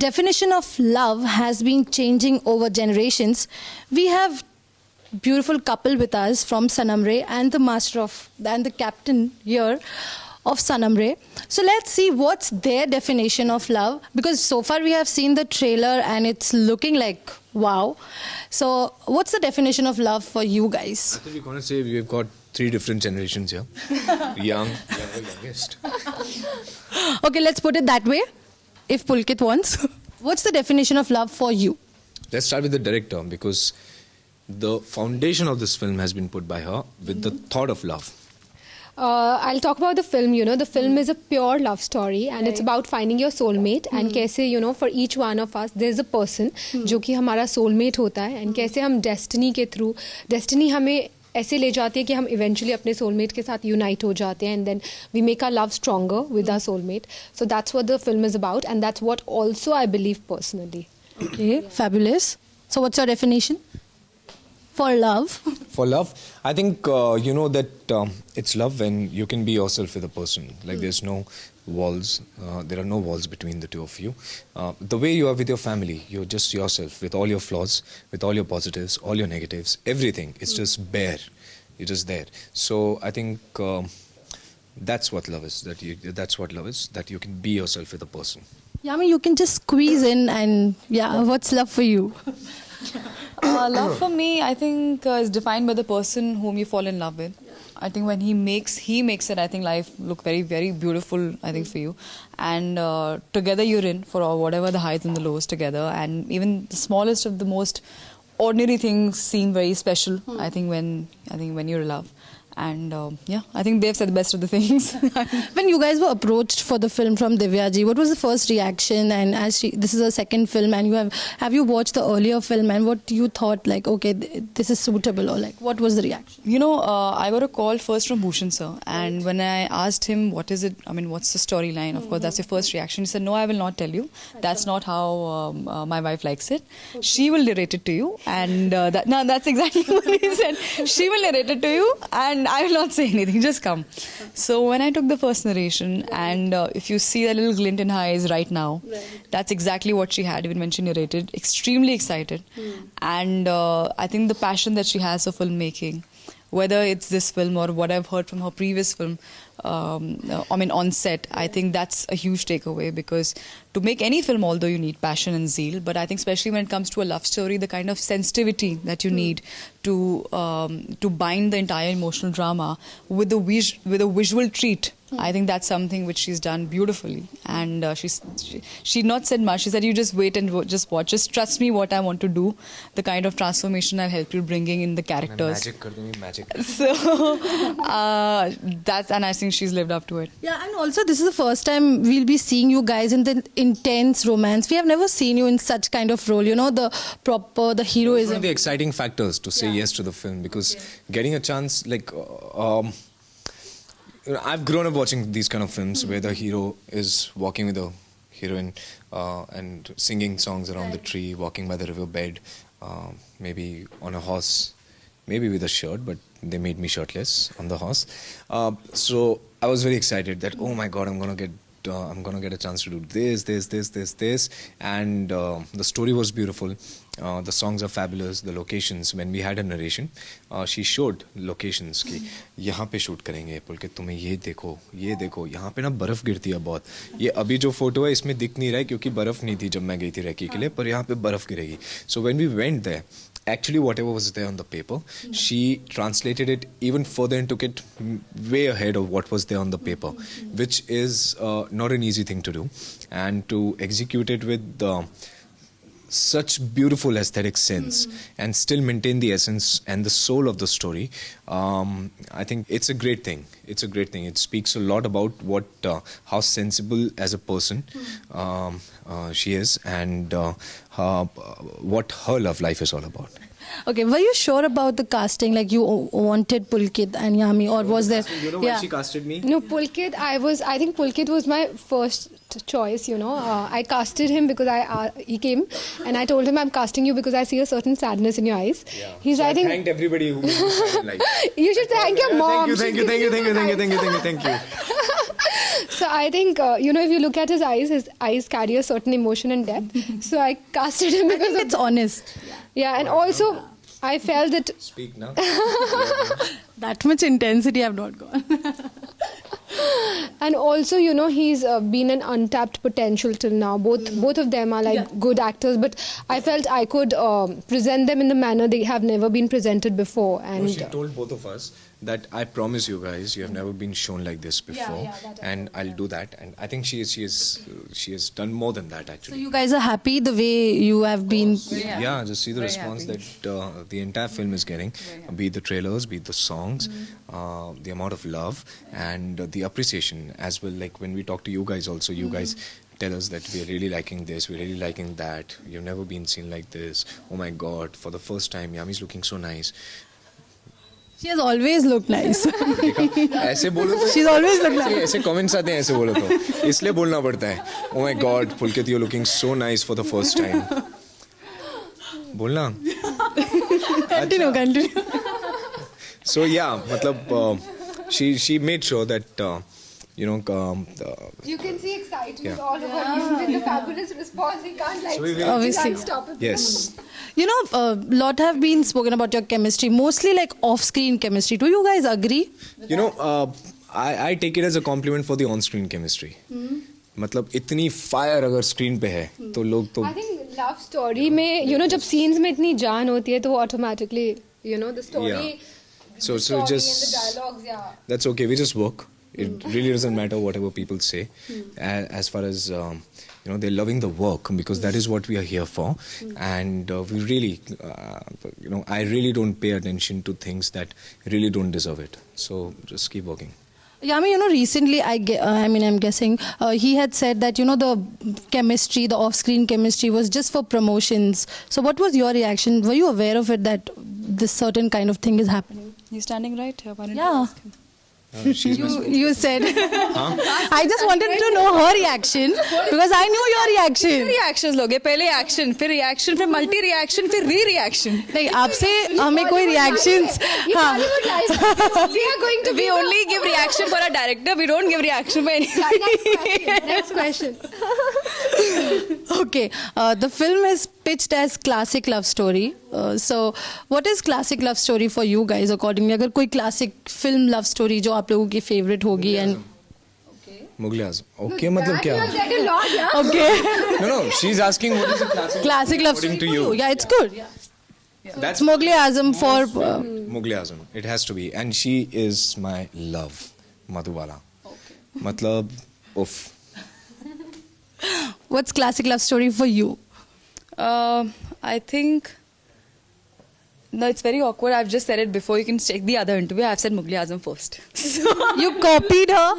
definition of love has been changing over generations. We have beautiful couple with us from Sanam Re and the captain here of Sanam Re. So let's see what's their definition of love, because so far we have seen the trailer and it's looking like wow. So what's the definition of love for you guys? I think we're going to say we've got 3 different generations here. Young, younger, youngest. Okay, let's put it that way, if Pulkit wants. What's the definition of love for you? Let's start with the director, because the foundation of this film has been put by her with the thought of love. I'll talk about the film. The film is a pure love story, and it's about finding your soulmate and कैसे for each one of us there's a person जो कि हमारा soulmate होता है, and कैसे हम destiny के through destiny हमें ऐसे ले जाती है कि हम eventually अपने soulmate के साथ unite हो जाते हैं, and then we make our love stronger with our soulmate. So that's what the film is about, and that's what also I believe personally. Okay, fabulous. So what's your definition for love? For love, I think that it's love when you can be yourself with a person. Like there's no walls, there are no walls between the two of you. The way you are with your family, you're just yourself with all your flaws, with all your positives, all your negatives, everything. It's just bare. You're just there. So I think that's what love is. That's what love is. That you can be yourself with a person. Yeah, I mean you can just squeeze in, and what's love for you? Love for me, I think, is defined by the person whom you fall in love with. I think when he makes it, I think life look very, very beautiful, I think, for you. And together you're in for whatever the highs and the lows together. And even the smallest of the most ordinary things seem very special, I think, when you're in love. And I think they've said the best of the things. When you guys were approached for the film from Divya ji, what was the first reaction? And this is a second film, and have you watched the earlier film, and what you thought, like, okay, this is suitable, or like what was the reaction? I got a call first from Bhushan sir, and when I asked him what is it, I mean, what's the storyline? Of course, that's your first reaction. He said, no, I will not tell you. That's not how my wife likes it. She will narrate it to you, and that's exactly what he said. She will narrate it to you, and I will not say anything, just come. So when I took the first narration, and if you see that little glint in her eyes right now, that's exactly what she had even when she narrated. Extremely excited. And I think the passion that she has for filmmaking, whether it's this film or what I've heard from her previous film, on set, I think that's a huge takeaway, because to make any film, although you need passion and zeal, but I think especially when it comes to a love story, the kind of sensitivity that you need to bind the entire emotional drama with a visual treat. I think that's something which she's done beautifully, and she not said much. She said, "You just wait and just watch. Just trust me what I want to do. The kind of transformation I'll help you bringing in the characters." Magic. So and I think she's lived up to it. Yeah, and also this is the first time we'll be seeing you guys in the intense romance. We have never seen you in such kind of role. The heroism. One of the exciting factors to say yes to the film, because getting a chance, like. I've grown up watching these kind of films where the hero is walking with the heroine and singing songs around the tree, walking by the riverbed, maybe on a horse, maybe with a shirt, but they made me shirtless on the horse. So I was very excited that, oh my God, I'm gonna get a chance to do this, and the story was beautiful. The songs are fabulous. The locations, when we had a narration, she showed locations कि यहाँ पे shoot करेंगे पुलकित, तुम्हें ये देखो यहाँ पे ना बर्फ गिरती है बहुत. ये अभी जो फोटो है इसमें दिख नहीं रहा है क्योंकि बर्फ नहीं थी जब मैं गई थी रेकी के लिए, पर यहाँ पे बर्फ गिरेगी. So when we went there, actually whatever was there on the paper, she translated it even further and took it way ahead of what was there on the paper, which is not an easy thing to do, and to execute it with such beautiful aesthetic sense and still maintain the essence and the soul of the story. I think it's a great thing. It speaks a lot about how sensible as a person she is, and what her love life is all about. Okay, were you sure about the casting? Like you wanted Pulkit and Yami, or was there? Why she casted me? No, Pulkit. I think Pulkit was my first choice. I casted him because he came, and I told him I'm casting you because I see a certain sadness in your eyes. Yeah. I thanked everybody who like. You should thank your mom. Thank you. So I think, if you look at his eyes carry a certain emotion and depth. So I casted him because It's honest. Yeah, and also I felt that. Speak now. That much intensity I've not gone. And also, he's been an untapped potential till now. Both of them are like good actors, but I felt I could present them in the manner they have never been presented before. And She told both of us that I promise you guys, you have never been shown like this before, and I'll do that. And I think she has done more than that So actually. you guys are happy the way you have been. Yeah, just see the Very response happy. that the entire film is getting, be it the trailers, be it the songs, the amount of love and the appreciation as well. Like when we talk to you guys also, you guys tell us that we're really liking this, we're really liking that, you've never been seen like this, oh my god, for the first time Yami's looking so nice. She has always looked nice. ऐसे बोलो तो She's always looked nice. ऐसे comments आते हैं ऐसे बोलो तो इसलिए बोलना पड़ता है oh my god Pulkit you're looking so nice for the first time बोलना Continue. so yeah मतलब she made sure that you can see excitement Yeah. all over him with the fabulous response. He can't So we will- Obviously. stop it. yes Lot have been spoken about your chemistry, mostly like off-screen chemistry. Do you guys agree? I take it as a compliment for the on-screen chemistry मतलब इतनी fire अगर screen पे है तो लोग तो I think love story में जब scenes में इतनी जान होती है तो वो automatically the story, Yeah. So the story just- and the dialogues, that's okay we just work it really doesn't matter whatever people say as far as they're loving the work because that is what we are here for and we really I really don't pay attention to things that really don't deserve it so just keep working. Yami, recently I'm guessing he had said that the chemistry, the off-screen chemistry was just for promotions. So what was your reaction? Were you aware of it that this certain kind of thing is happening? He's standing right here. Why don't you Yeah. ask him? She's my You said. I just wanted to know her reaction because I knew your reaction. Reactions लोगे पहले action फिर reaction फिर multi reaction फिर re-reaction. नहीं आपसे हमें कोई reactions हाँ we are going to We only give reaction for our director. We don't give reaction for anyone. next question. Okay, the film is pitched as classic love story. So, what is classic love story for you guys? Accordingly, अगर कोई classic film love story जो आप लोगों की favorite होगी and Mughal Azam okay मतलब क्या Said a lot, yeah. okay, no she's asking what is the classic love According story to for you. Yeah, it's good. that's It's Mughal Azam for Mughal Azam it has to be and she is my love Madhubala मतलब uff what's classic love story for you? I think. No, it's very awkward. I've just said it before. You can check the other interview. I've said Mughal Azam first. You copied her.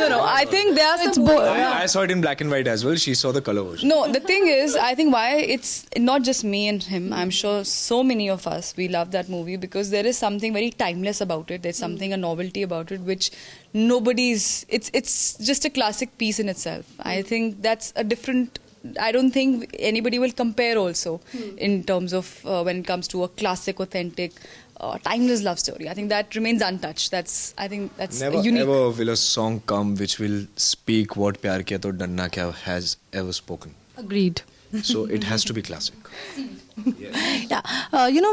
No. I think there are some. I saw it in black and white as well she saw the color version No, the thing is, I think why it's not just me and him. I'm sure so many of us we love that movie because there is something very timeless about it. There's something a novelty about it which nobody's. It's just a classic piece in itself. I think that's a different. I don't think anybody will compare also in terms of when it comes to a classic, authentic, timeless love story. I think that remains untouched. I think that's never unique. ever will a song come which will speak what Pyar Kiya To Danna Kya has ever spoken Agreed. so it has to be classic. Yeah,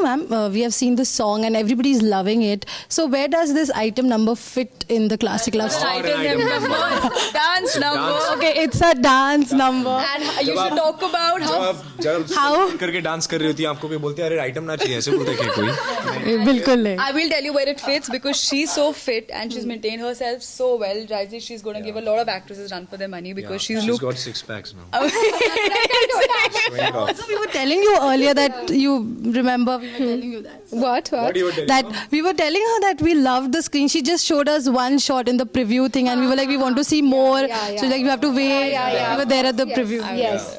ma'am, we have seen the song and everybody's loving it. So where does this item number fit in the classic love story? Item number, dance number. Okay, it's a dance number. And you should talk about how जब How? करके dance कर रही होती है आपको कोई बोलते हैं अरे आइटम ना चाहिए ऐसे बोलते हैं कोई बिल्कुल नहीं. I will tell you where it fits because she's so fit and she's maintained herself so well. Raji, she's going to give a lot of actresses run for their money because she's she's looked. got 6 packs now Exactly. Showing it off. So we were telling you earlier that you remember we were telling you that. What? What you were telling That we were telling her that we loved the screen. She just showed us one shot in the preview thing, and we were like, we want to see more. yeah. So like we have to wait. We were there at the preview. Yes.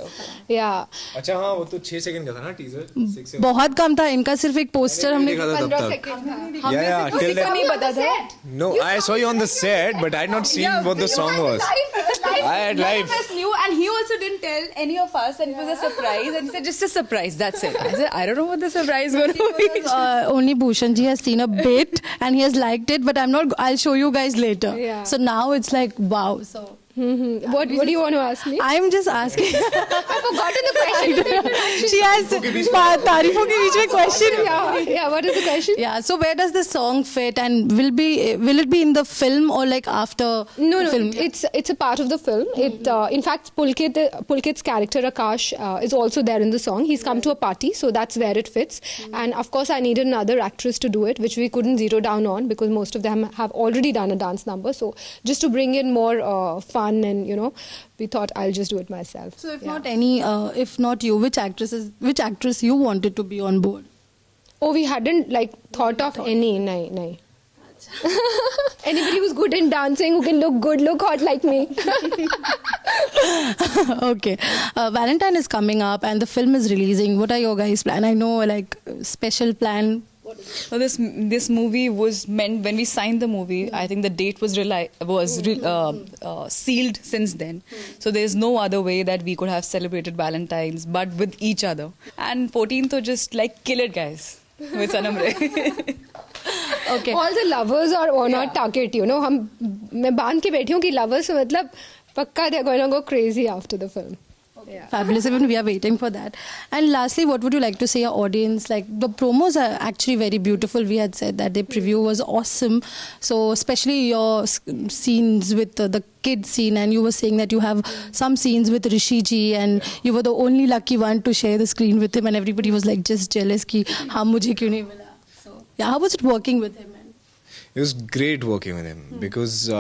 Yeah. अच्छा हाँ वो तो 6 second का था ना teaser 6 से बहुत कम था इनका सिर्फ एक पोस्टर हमने देखा था तब 15 तक सेकंड था. yeah till नहीं then पता था. no I saw you on the set but I had not seen what the song was I had None life. of us knew, and he also didn't tell any of us, and it was a surprise. And he said, just a surprise. That's it. I said, I don't know what the surprise is going to be. Only Bhushanji has seen a bit and he has liked it, but I'll show you guys later. Yeah. So now it's like, wow. So What do you want to ask me? I'm just asking. I've forgotten the question. She has तारीफों के बीच में question. Yeah, what is the question? Yeah, so where does the song fit, and will it be in the film or like after No, the film? it's a part of the film. It in fact Pulkit's character Akash is also there in the song. He's come to a party, so that's where it fits. And of course, I needed another actress to do it, which we couldn't zero down on because most of them have already done a dance number. So just to bring in more fun, and we thought I'll just do it myself. So if not you, which actress you wanted to be on board? Oh, we hadn't thought of any. Nahi. Anybody who's good in dancing, who can look good, look hot like me. Okay. Valentine is coming up and the film is releasing. What are your guys' plan? I know special plan. So this movie was meant, when we signed the movie, I think the date was sealed since then. So there's no other way that we could have celebrated Valentine's but with each other. And 14th to just kill it, guys, with Sanam Re. Okay. All the lovers are on our target, मैं बांध के बैठी हूँ कि lovers मतलब पक्का they're going to go crazy after the film. Yeah. Fabulous. Even we are waiting for that. And lastly, what would you like to say your audience? The promos are actually very beautiful. We had said that the preview was awesome. So especially your scenes with the kid scene, and you were saying that you have some scenes with Rishi ji, and you were the only lucky one to share the screen with him, and everybody was just jealous ki haan mujhe kyun nahi mila. So yeah, how was it working with him? It was great working with him because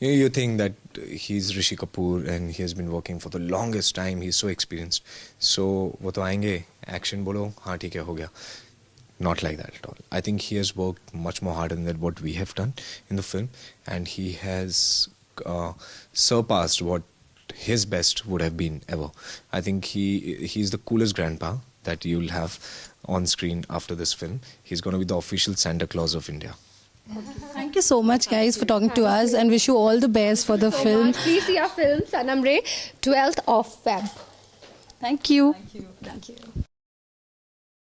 you think that he's Rishi Kapoor and he has been working for the longest time. He's so experienced. So वो तो आएंगे, action बोलो, हाँ ठीक है हो गया. Not like that at all. I think he has worked much more harder than what we have done in the film, and he has surpassed what his best would have been ever. I think he's the coolest grandpa that you'll have on screen after this film. He's going to be the official Santa Claus of India. Thank you so much, guys, for talking to us, and wish you all the best for the film. Please see our film Sanam Re, 12th of Feb. Thank you. Thank you. Thank you.